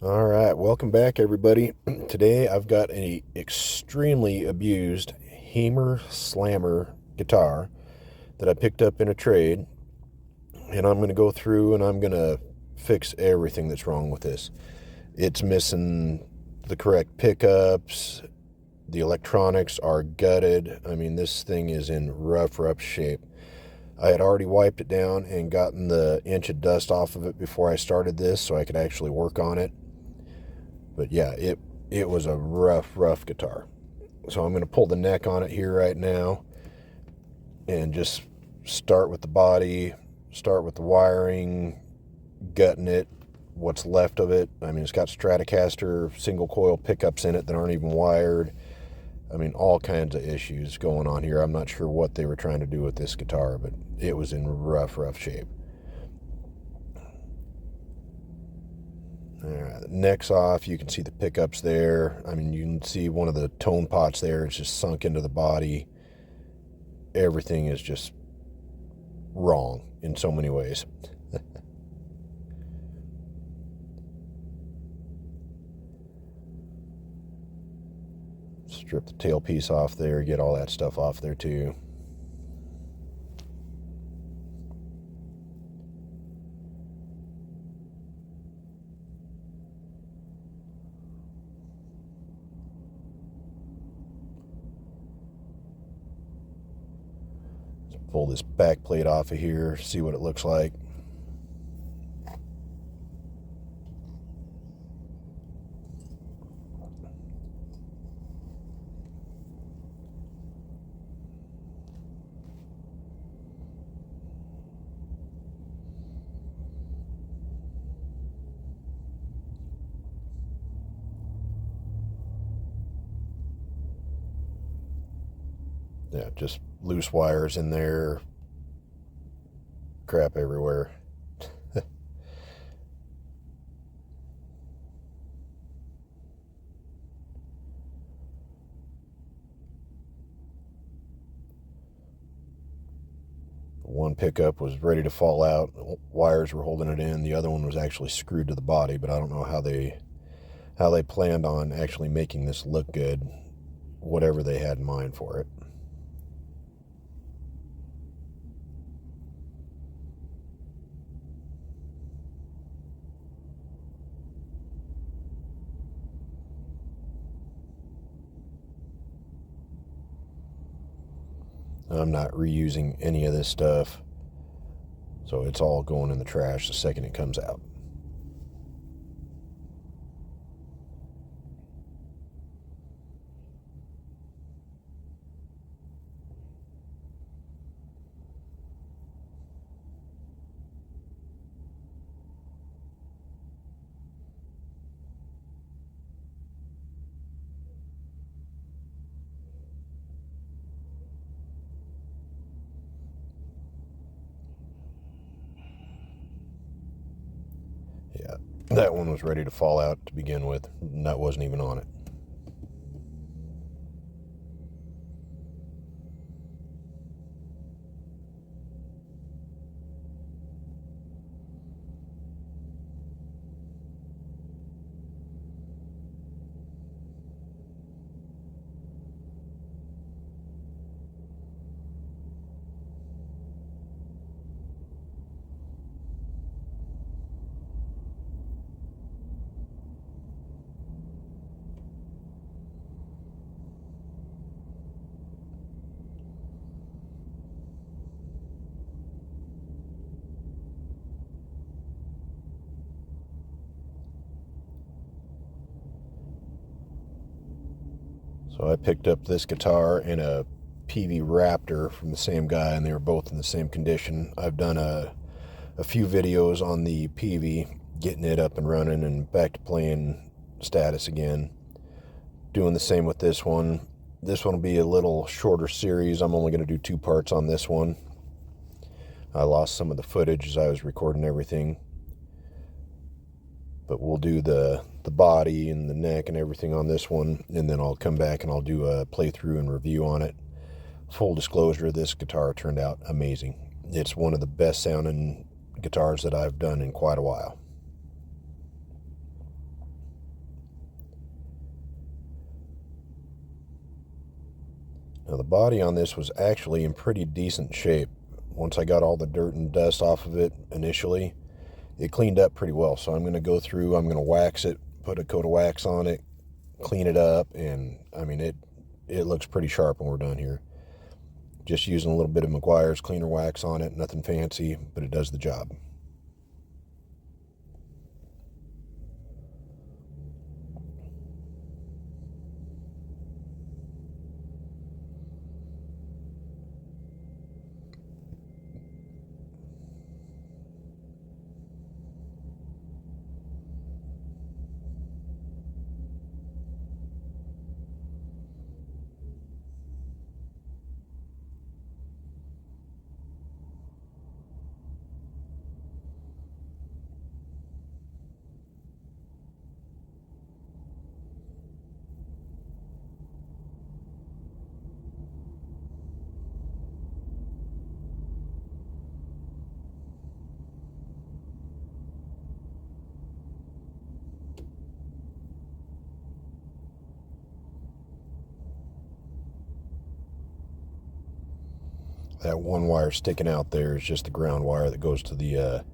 All right, welcome back, everybody. Today I've got an extremely abused Hamer Slammer guitar that I picked up in a trade, and I'm going to go through and I'm going to fix everything that's wrong with this. It's missing the correct pickups. The electronics are gutted. I mean, this thing is in rough shape. I had already wiped it down and gotten the inch of dust off of it before I started this so I could actually work on it. But yeah, it was a rough guitar. So I'm going to pull the neck on it here right now and just start with the body, start with the wiring, gutting it, what's left of it. I mean, it's got Stratocaster single coil pickups in it that aren't even wired. I mean, all kinds of issues going on here. I'm not sure what they were trying to do with this guitar, but it was in rough shape. All right, the neck's off. You can see the pickups there. I mean, you can see one of the tone pots there. It's just sunk into the body. Everything is just wrong in so many ways. Strip the tailpiece off there, get all that stuff off there too. Let's pull this back plate off of here, see what it looks like. Yeah, just loose wires in there, crap everywhere. One pickup was ready to fall out. Wires were holding it in. The other one was actually screwed to the body, but I don't know how they planned on actually making this look good, whatever they had in mind for it. I'm not reusing any of this stuff, so it's all going in the trash the second it comes out. Yeah, that one was ready to fall out to begin with. That wasn't even on it. So I picked up this guitar and a Peavey Raptor from the same guy, and they were both in the same condition. I've done a few videos on the Peavey, getting it up and running and back to playing status again. Doing the same with this one. This one will be a little shorter series. I'm only going to do 2 parts on this one. I lost some of the footage as I was recording everything. But we'll do the body and the neck and everything on this one, and then I'll come back and I'll do a playthrough and review on it. Full disclosure, this guitar turned out amazing. It's one of the best sounding guitars that I've done in quite a while. Now the body on this was actually in pretty decent shape. Once I got all the dirt and dust off of it initially, it cleaned up pretty well. So I'm going to go through, I'm going to wax it, put a coat of wax on it, clean it up, and I mean it looks pretty sharp when we're done here. Just using a little bit of Meguiar's cleaner wax on it, nothing fancy, but it does the job. That one wire sticking out there is just the ground wire that goes to the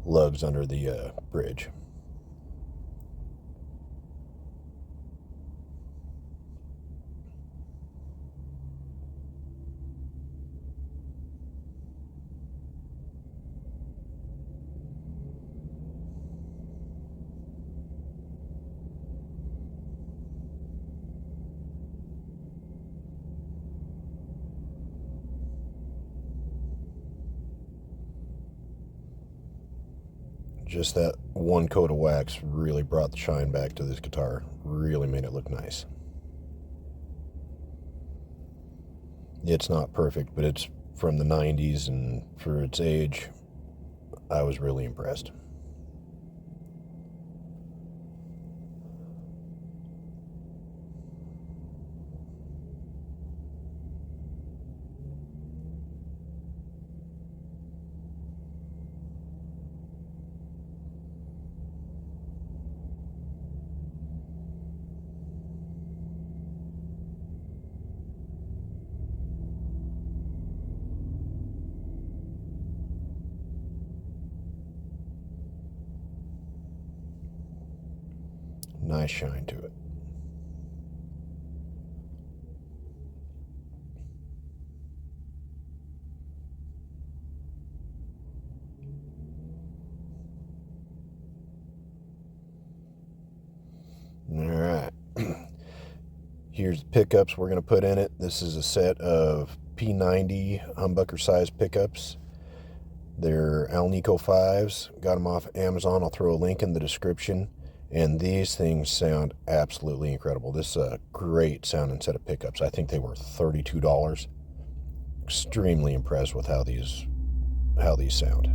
lugs under the bridge. Just that one coat of wax really brought the shine back to this guitar. Really made it look nice. It's not perfect, but it's from the 90s, and for its age, I was really impressed. Nice shine to it. All right. Here's the pickups we're going to put in it. This is a set of P90 humbucker size pickups. They're Alnico 5s. Got them off Amazon. I'll throw a link in the description. And these things sound absolutely incredible. This is a great sounding set of pickups. I think they were $32. Extremely impressed with how these sound.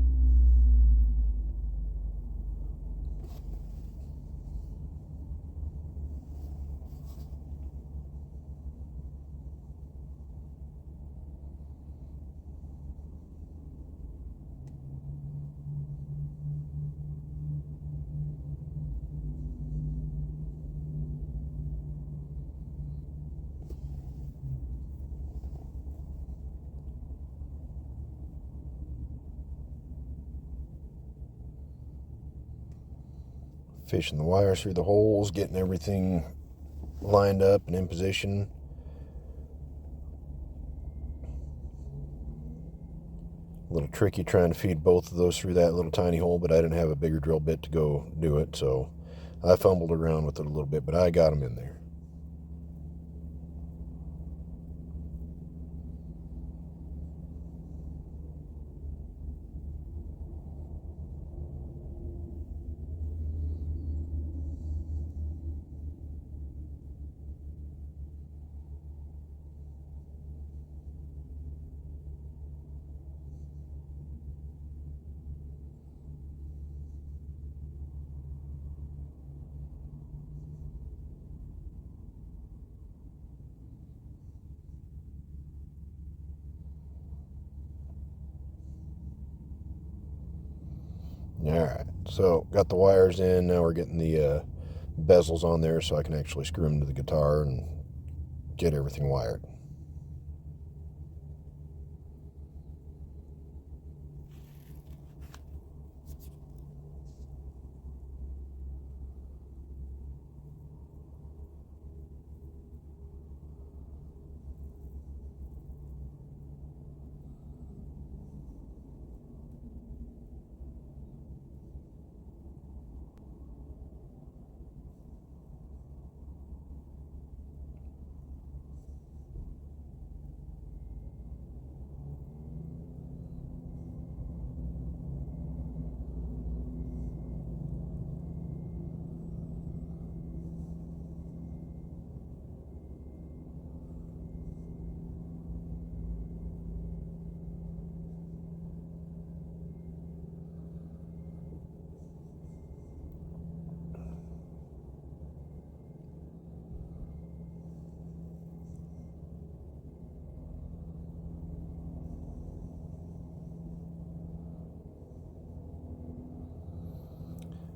Fishing the wires through the holes, getting everything lined up and in position. A little tricky trying to feed both of those through that little tiny hole, but I didn't have a bigger drill bit to go do it, so I fumbled around with it a little bit, but I got them in there. Alright, so got the wires in. Now we're getting the bezels on there so I can actually screw them to the guitar and get everything wired.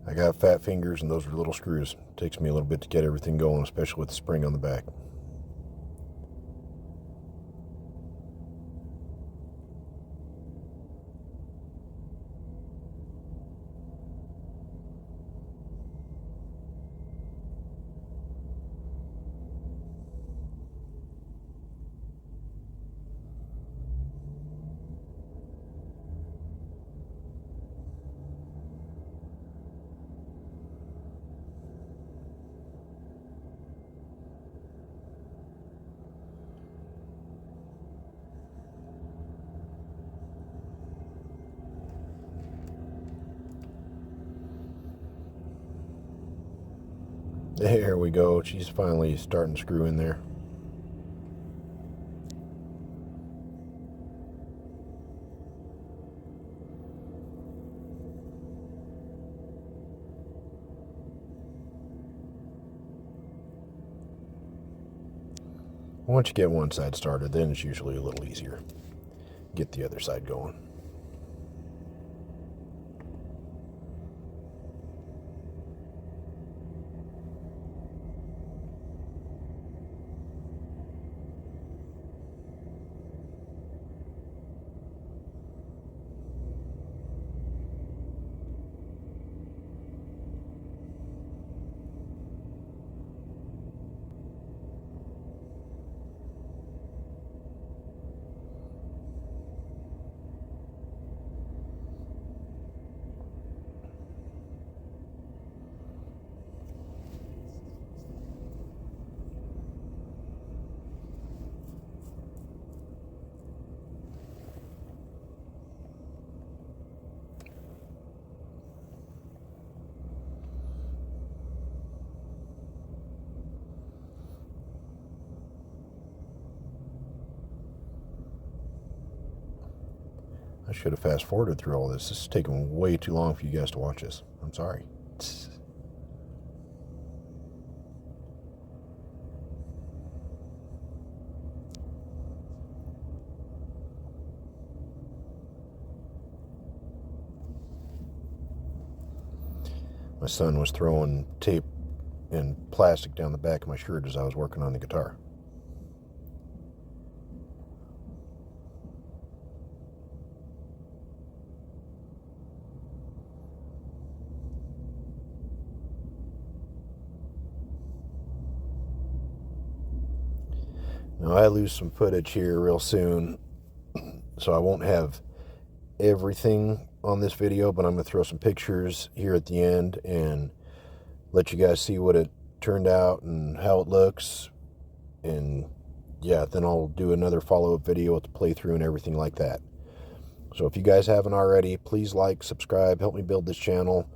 I got fat fingers and those are little screws. It takes me a little bit to get everything going, especially with the spring on the back. There we go. She's finally starting to screw in there. Once you get one side started, then it's usually a little easier. Get the other side going. I should have fast forwarded through all this. This is taking way too long for you guys to watch this. I'm sorry. My son was throwing tape and plastic down the back of my shirt as I was working on the guitar. Now I lose some footage here real soon, so I won't have everything on this video, but I'm going to throw some pictures here at the end and let you guys see what it turned out and how it looks. And yeah, then I'll do another follow-up video with the playthrough and everything like that. So if you guys haven't already, please like, subscribe, help me build this channel.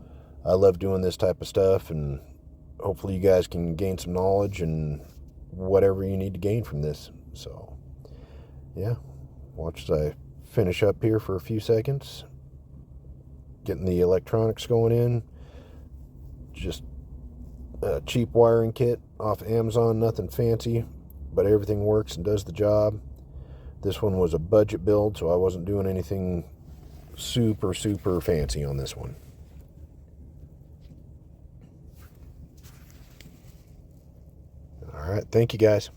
I love doing this type of stuff, and hopefully you guys can gain some knowledge and whatever you need to gain from this. So yeah, watch as I finish up here for a few seconds, getting the electronics going in. Just a cheap wiring kit off Amazon, nothing fancy, but everything works and does the job. This one was a budget build, so I wasn't doing anything super fancy on this one. All right, thank you guys.